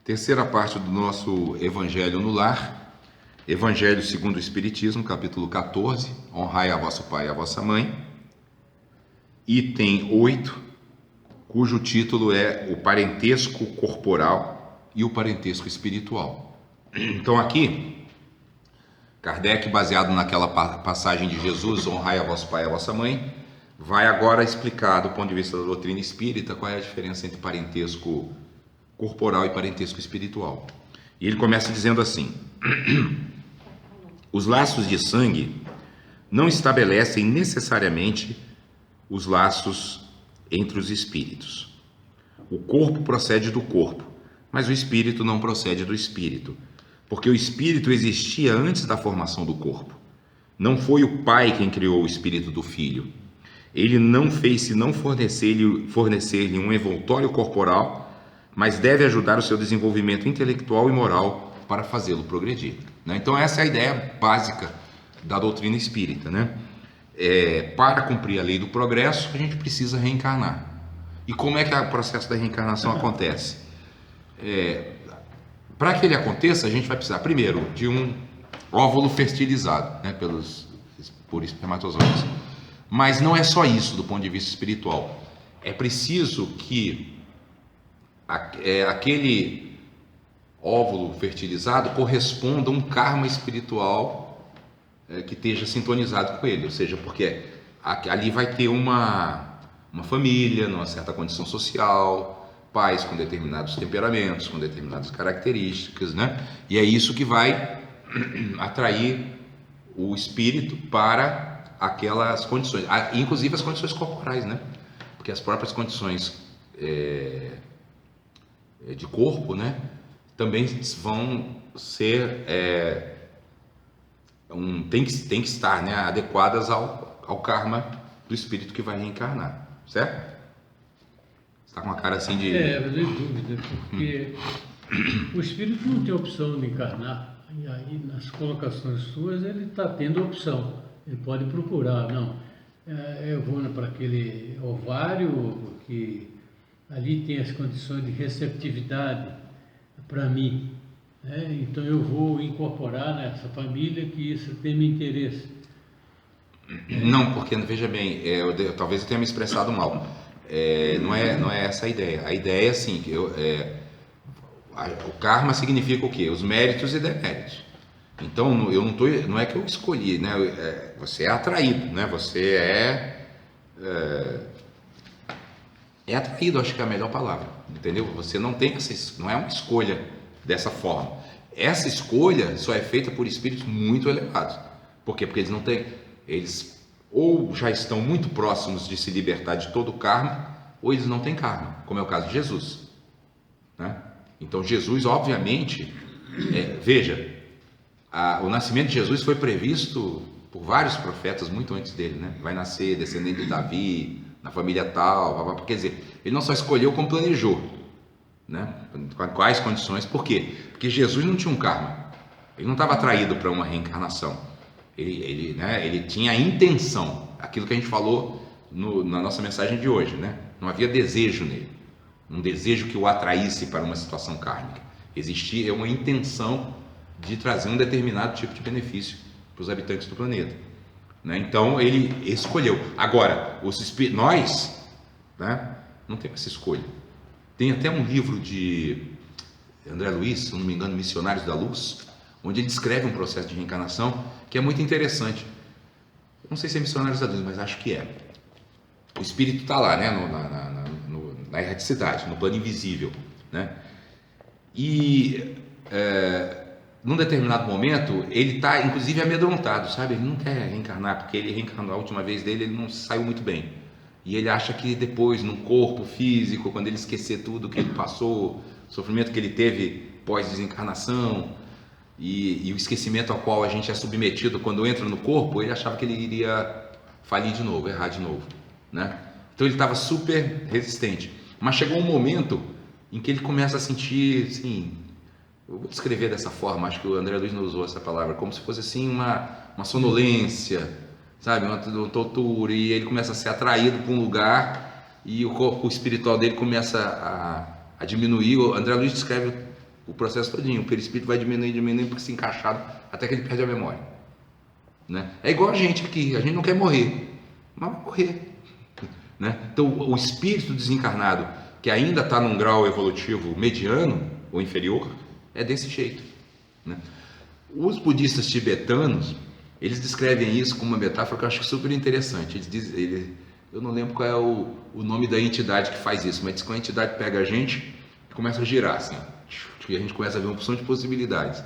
Terceira parte do nosso Evangelho no Lar, Evangelho segundo o Espiritismo, capítulo 14, honrai a vosso pai e a vossa mãe, item 8, cujo título é o parentesco corporal e o parentesco espiritual. Então aqui, Kardec, baseado naquela passagem de Jesus, honrai a vosso pai e a vossa mãe, vai agora explicar do ponto de vista da doutrina espírita qual é a diferença entre parentesco corporal e parentesco espiritual. E ele começa dizendo assim: os laços de sangue não estabelecem necessariamente os laços entre os espíritos. O corpo procede do corpo, mas o espírito não procede do espírito, porque o espírito existia antes da formação do corpo. Não foi o pai quem criou o espírito do filho. Ele não fez senão fornecer-lhe um envoltório corporal, mas deve ajudar o seu desenvolvimento intelectual e moral para fazê-lo progredir. Então essa é a ideia básica da doutrina espírita. Para cumprir a lei do progresso, a gente precisa reencarnar. E como é que o processo da reencarnação acontece? Para que ele aconteça, a gente vai precisar primeiro de um óvulo fertilizado, por espermatozoides. Mas não é só isso do ponto de vista espiritual. É preciso que aquele óvulo fertilizado corresponda a um karma espiritual que esteja sintonizado com ele. Ou seja, porque ali vai ter uma família, numa certa condição social, pais com determinados temperamentos, com determinadas características, E é isso que vai atrair o espírito para aquelas condições, inclusive as condições corporais, Porque as próprias condições de corpo, também vão ser tem que estar, adequadas ao karma do espírito que vai reencarnar, certo? Você está com uma cara assim de... Eu tenho dúvida, porque o espírito não tem opção de encarnar, e aí nas colocações suas ele está tendo opção, ele pode procurar, eu vou para aquele ovário, porque ali tem as condições de receptividade para mim, então eu vou incorporar nessa família que isso tem meu interesse. Não, porque, veja bem, talvez eu tenha me expressado mal. Não é essa a ideia. A ideia é assim, que o karma significa o quê? Os méritos e deméritos. Então, não é que eu escolhi, você é atraído, você é atraído, acho que é a melhor palavra, entendeu? Você não tem não é uma escolha dessa forma. Essa escolha só é feita por espíritos muito elevados. Por quê? Porque eles ou já estão muito próximos de se libertar de todo o karma, ou eles não têm karma, como é o caso de Jesus, Então Jesus, obviamente, veja, o nascimento de Jesus foi previsto por vários profetas muito antes dele, Vai nascer descendente de Davi, na família tal, quer dizer, ele não só escolheu como planejou, Com quais condições, por quê? Porque Jesus não tinha um karma, ele não estava atraído para uma reencarnação, ele tinha a intenção, aquilo que a gente falou na nossa mensagem de hoje, Não havia desejo nele, um desejo que o atraísse para uma situação kármica, existia uma intenção de trazer um determinado tipo de benefício para os habitantes do planeta, Então ele escolheu. Agora, nós, não temos essa escolha. Tem até um livro de André Luiz, se não me engano, Missionários da Luz, onde ele descreve um processo de reencarnação que é muito interessante. Eu não sei se é Missionários da Luz, mas acho que é. O espírito está lá, na erraticidade, no plano invisível, E num determinado momento ele está inclusive amedrontado, sabe? Ele não quer reencarnar, porque ele reencarnou a última vez dele, ele não saiu muito bem. E ele acha que depois, no corpo físico, quando ele esquecer tudo que ele passou, o sofrimento que ele teve pós-desencarnação e o esquecimento ao qual a gente é submetido quando entra no corpo, ele achava que ele iria falir de novo, errar de novo, Então ele estava super resistente. Mas chegou um momento em que ele começa a sentir, assim, eu vou descrever dessa forma, acho que o André Luiz não usou essa palavra, como se fosse assim uma sonolência, sabe, uma tortura, e ele começa a ser atraído para um lugar e o corpo espiritual dele começa a diminuir. O André Luiz descreve o processo todinho. O perispírito vai diminuindo para se encaixar até que ele perde a memória, né? É igual a gente aqui, a gente não quer morrer, mas vai morrer, né? Então o espírito desencarnado que ainda está num grau evolutivo mediano ou inferior é desse jeito, né? Os budistas tibetanos, eles descrevem isso com uma metáfora que eu acho super interessante. Eles dizem, eu não lembro qual é o nome da entidade que faz isso, mas diz que a entidade pega a gente e começa a girar assim, e a gente começa a ver uma opção de possibilidades.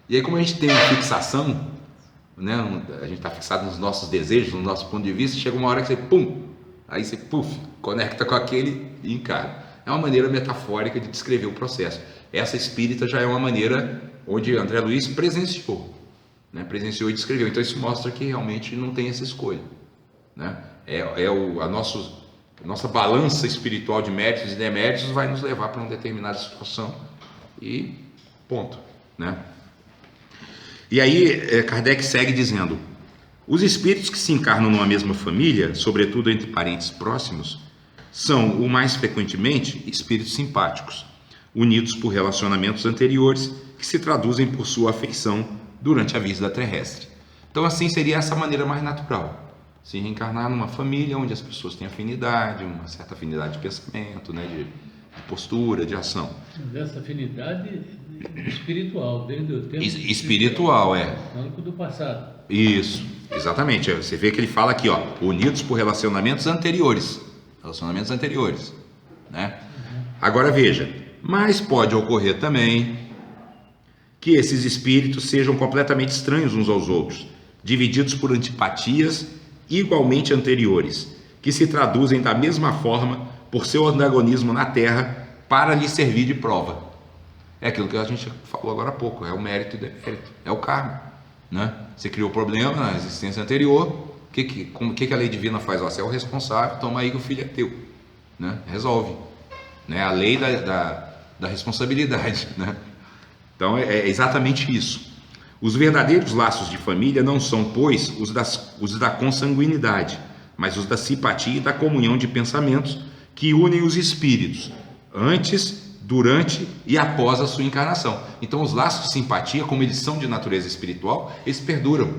E aí, como a gente tem uma fixação, né, a gente está fixado nos nossos desejos, no nosso ponto de vista, chega uma hora que você, pum, aí você, puf, conecta com aquele e encara. É uma maneira metafórica de descrever o processo. Essa espírita já é uma maneira onde André Luiz presenciou, né, presenciou e descreveu. Então isso mostra que realmente não tem essa escolha, né? A nossa balança espiritual de méritos e deméritos vai nos levar para uma determinada situação e ponto, né? E aí Kardec segue dizendo: os espíritos que se encarnam numa mesma família, sobretudo entre parentes próximos, são, o mais frequentemente, espíritos simpáticos, unidos por relacionamentos anteriores que se traduzem por sua afeição durante a vida terrestre. Então assim seria essa maneira mais natural, se reencarnar numa família onde as pessoas têm afinidade, uma certa afinidade de pensamento, né, de postura, de ação. Mas essa afinidade espiritual, desde o tempo espiritual, do passado. Isso, exatamente. Você vê que ele fala aqui, ó, unidos por relacionamentos anteriores, né? Agora veja, mas pode ocorrer também que esses espíritos sejam completamente estranhos uns aos outros, divididos por antipatias igualmente anteriores, que se traduzem da mesma forma por seu antagonismo na Terra para lhe servir de prova. É aquilo que a gente falou agora há pouco, é o mérito e demérito, é o karma, né? Você criou problema na existência anterior, o que a lei divina faz? Ó, você é o responsável, toma aí que o filho é teu, né? Resolve, né? A lei da responsabilidade, né? Então é exatamente isso. Os verdadeiros laços de família não são, pois, os da consanguinidade, mas os da simpatia e da comunhão de pensamentos que unem os espíritos antes, durante e após a sua encarnação. Então os laços de simpatia, como eles são de natureza espiritual, eles perduram,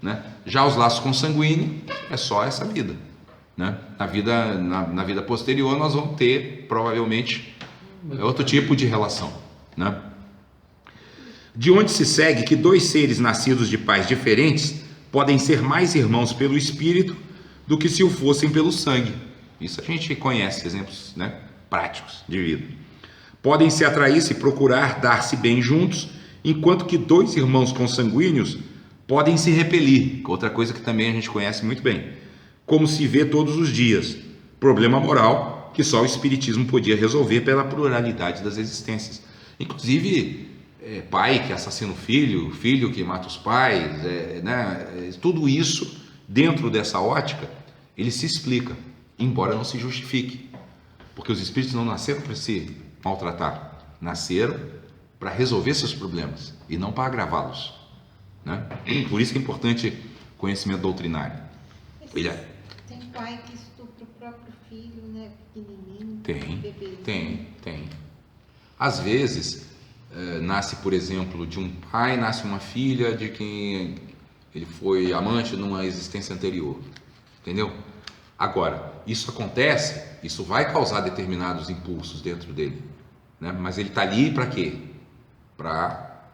né? Já os laços consanguíneos é só essa vida, né? Na vida posterior nós vamos ter provavelmente outro tipo de relação, né? De onde se segue que dois seres nascidos de pais diferentes podem ser mais irmãos pelo espírito do que se o fossem pelo sangue. Isso a gente conhece, exemplos, né, práticos de vida. Podem se atrair-se e procurar dar-se bem juntos, enquanto que dois irmãos consanguíneos podem se repelir, outra coisa que também a gente conhece muito bem, como se vê todos os dias, problema moral que só o espiritismo podia resolver pela pluralidade das existências. Inclusive pai que assassina o filho, filho que mata os pais, né? Tudo isso dentro dessa ótica ele se explica, embora não se justifique, porque os espíritos não nasceram para se maltratar, nasceram para resolver seus problemas e não para agravá-los, né? Por isso que é importante conhecimento doutrinário. Tem pai que estupra o próprio filho, né, pequenininho, tem. Às vezes nasce, por exemplo, de um pai, nasce uma filha de quem ele foi amante numa existência anterior, entendeu? Agora, isso acontece, isso vai causar determinados impulsos dentro dele, né? Mas ele está ali para quê? Para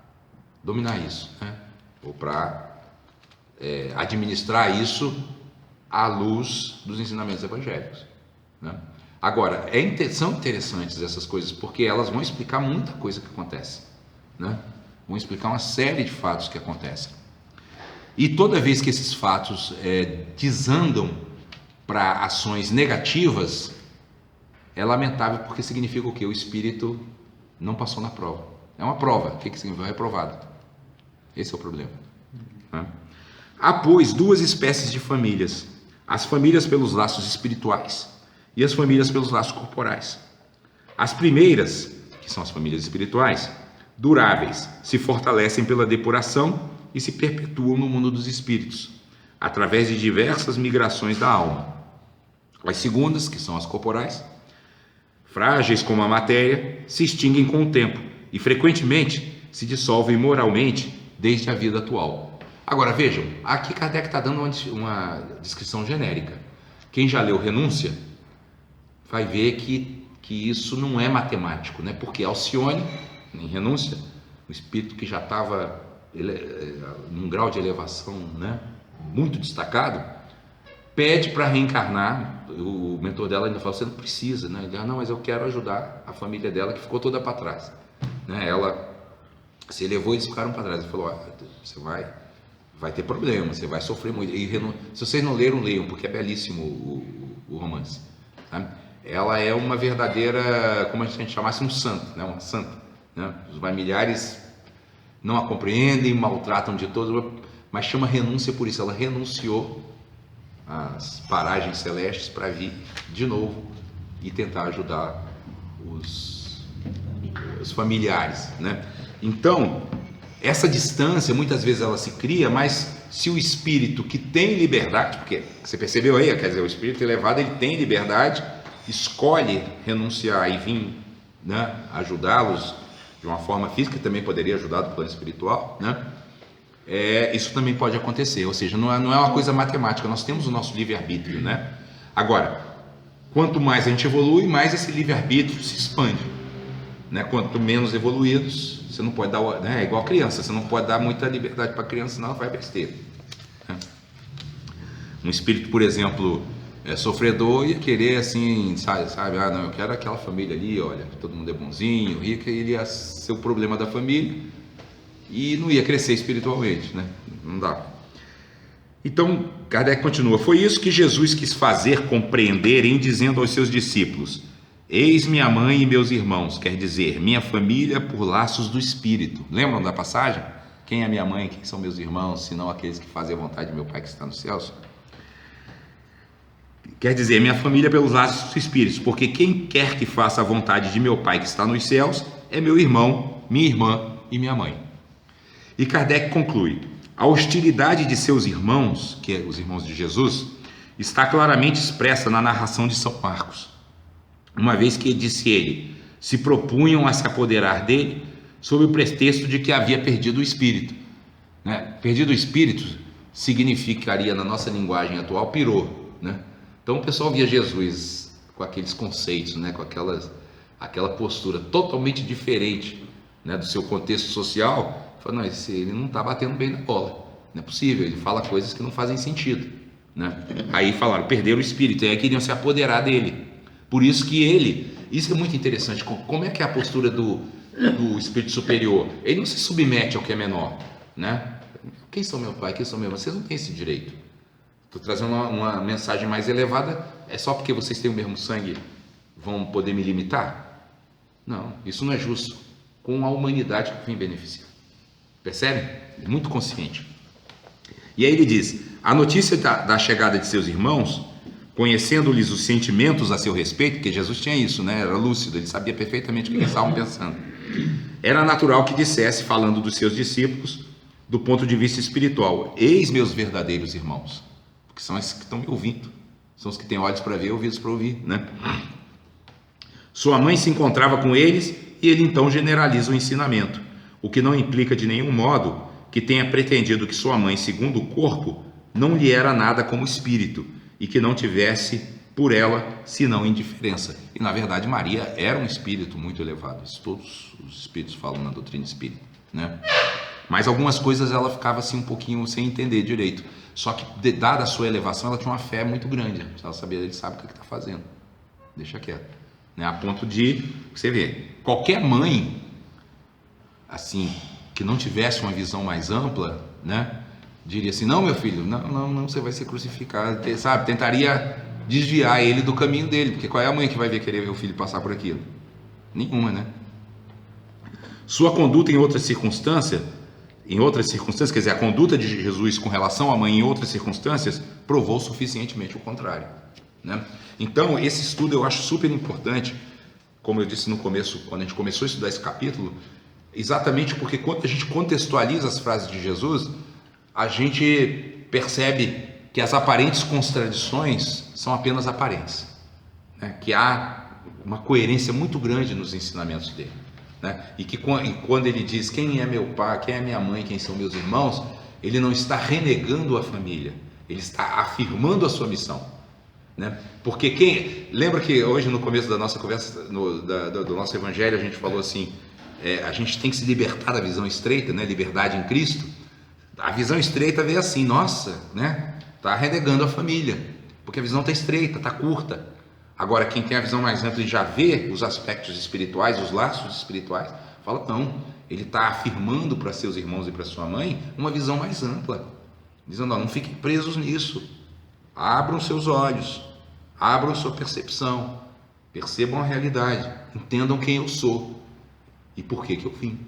dominar isso, né? Ou para administrar isso à luz dos ensinamentos evangélicos, né? Agora, são interessantes essas coisas, porque elas vão explicar muita coisa que acontece, né? Vão explicar uma série de fatos que acontecem. E toda vez que esses fatos desandam para ações negativas, é lamentável, porque significa o quê? O espírito não passou na prova. É uma prova. O que significa? Reprovado. Esse é o problema, né? Há, pois, duas espécies de famílias: as famílias pelos laços espirituais e as famílias pelos laços corporais. As primeiras, que são as famílias espirituais, duráveis, se fortalecem pela depuração e se perpetuam no mundo dos espíritos, através de diversas migrações da alma. As segundas, que são as corporais, frágeis como a matéria, se extinguem com o tempo e frequentemente se dissolvem moralmente desde a vida atual. Agora vejam, aqui Kardec está dando uma descrição genérica. Quem já leu Renúncia vai ver que isso não é matemático, né? Porque Alcione, em Renúncia, o espírito que já estava num grau de elevação, né, muito destacado, pede para reencarnar. O mentor dela ainda fala: você não precisa, né? Ele: não, mas eu quero ajudar a família dela que ficou toda para trás, né? Ela se elevou e eles ficaram para trás. Ele falou: você vai ter problema, você vai sofrer muito. E se vocês não leram, leiam, porque é belíssimo o romance, sabe? Ela é uma verdadeira, como a gente chamasse, um santo, né? Uma santa, né? Os familiares não a compreendem, maltratam de todo, mas chama renúncia por isso. Ela renunciou às paragens celestes para vir de novo e tentar ajudar os familiares, né? Então, essa distância muitas vezes ela se cria, mas se o espírito que tem liberdade, porque você percebeu aí, quer dizer, o espírito elevado, ele tem liberdade, escolhe renunciar e vir, né, ajudá-los de uma forma física, também poderia ajudar do plano espiritual, né? Isso também pode acontecer, ou seja, não é uma coisa matemática, nós temos o nosso livre-arbítrio, né? Agora, quanto mais a gente evolui, mais esse livre-arbítrio se expande, né? Quanto menos evoluídos, você não pode dar, né? É igual a criança, você não pode dar muita liberdade para a criança, senão ela vai besteira, né? Um espírito, por exemplo, sofredor, ia querer assim, sabe, não, eu quero aquela família ali, olha, todo mundo é bonzinho, rico, ele ia ser o problema da família e não ia crescer espiritualmente, né? Não dá. Então, Kardec continua: foi isso que Jesus quis fazer compreender em dizendo aos seus discípulos: eis minha mãe e meus irmãos, quer dizer, minha família por laços do Espírito. Lembram da passagem? Quem é minha mãe, quem são meus irmãos, senão aqueles que fazem a vontade de meu Pai que está nos céus? Quer dizer, minha família pelos laços do Espírito, porque quem quer que faça a vontade de meu Pai que está nos céus é meu irmão, minha irmã e minha mãe. E Kardec conclui: a hostilidade de seus irmãos, que é os irmãos de Jesus, está claramente expressa na narração de São Marcos, uma vez que, disse ele, se propunham a se apoderar dele sob o pretexto de que havia perdido o espírito, né? Perdido o espírito significaria, na nossa linguagem atual, pirou, né? Então o pessoal via Jesus com aqueles conceitos, né? Com aquela postura totalmente diferente, né, do seu contexto social. Fala: não, ele não está batendo bem na bola, não é possível, ele fala coisas que não fazem sentido, né? Aí falaram: perderam o espírito, e aí queriam se apoderar dele. Por isso que isso é muito interessante, como é que é a postura do espírito superior? Ele não se submete ao que é menor, né? Quem são meu pai, quem são meu irmão? Vocês não têm esse direito. Estou trazendo uma mensagem mais elevada. É só porque vocês têm o mesmo sangue vão poder me limitar? Não, isso não é justo com a humanidade que vem beneficiar. Percebem? Muito consciente. E aí ele diz: a notícia da chegada de seus irmãos, conhecendo-lhes os sentimentos a seu respeito, porque Jesus tinha isso, né? Era lúcido, ele sabia perfeitamente o que eles estavam pensando. Era natural que dissesse, falando dos seus discípulos, do ponto de vista espiritual: eis meus verdadeiros irmãos, porque são esses que estão me ouvindo, são os que têm olhos para ver e ouvidos para ouvir, né? Sua mãe se encontrava com eles e ele então generaliza o ensinamento, o que não implica de nenhum modo que tenha pretendido que sua mãe, segundo o corpo, não lhe era nada como espírito e que não tivesse por ela senão indiferença. E na verdade Maria era um espírito muito elevado. Isso todos os espíritos falam na doutrina espírita, né? Mas algumas coisas ela ficava assim um pouquinho sem entender direito. Só que, dada a sua elevação, ela tinha uma fé muito grande. Ela sabia, ele sabe o que está fazendo, deixa quieto, né? A ponto de, você vê, qualquer mãe assim, que não tivesse uma visão mais ampla, né, diria assim: não, meu filho, não, você vai ser crucificado, sabe? Tentaria desviar ele do caminho dele, porque qual é a mãe que vai querer ver o filho passar por aquilo? Nenhuma, né? Sua conduta em outras circunstâncias, quer dizer, a conduta de Jesus com relação à mãe em outras circunstâncias provou suficientemente o contrário, né? Então, esse estudo eu acho super importante, como eu disse no começo, quando a gente começou a estudar esse capítulo, exatamente porque quando a gente contextualiza as frases de Jesus, a gente percebe que as aparentes contradições são apenas aparentes, né? Que há uma coerência muito grande nos ensinamentos dele. né? E que quando ele diz quem é meu pai, quem é minha mãe, quem são meus irmãos, ele não está renegando a família, ele está afirmando a sua missão, né? Porque lembra que hoje no começo da nossa conversa, do nosso evangelho, a gente falou assim, a gente tem que se libertar da visão estreita, né? Liberdade em Cristo. A visão estreita veio assim, nossa, né? Está renegando a família, porque a visão está estreita, está curta. Agora, quem tem a visão mais ampla e já vê os aspectos espirituais, os laços espirituais, fala, não, ele está afirmando para seus irmãos e para sua mãe uma visão mais ampla, dizendo, não fiquem presos nisso, abram seus olhos, abram sua percepção, percebam a realidade, entendam quem eu sou e por que eu vim.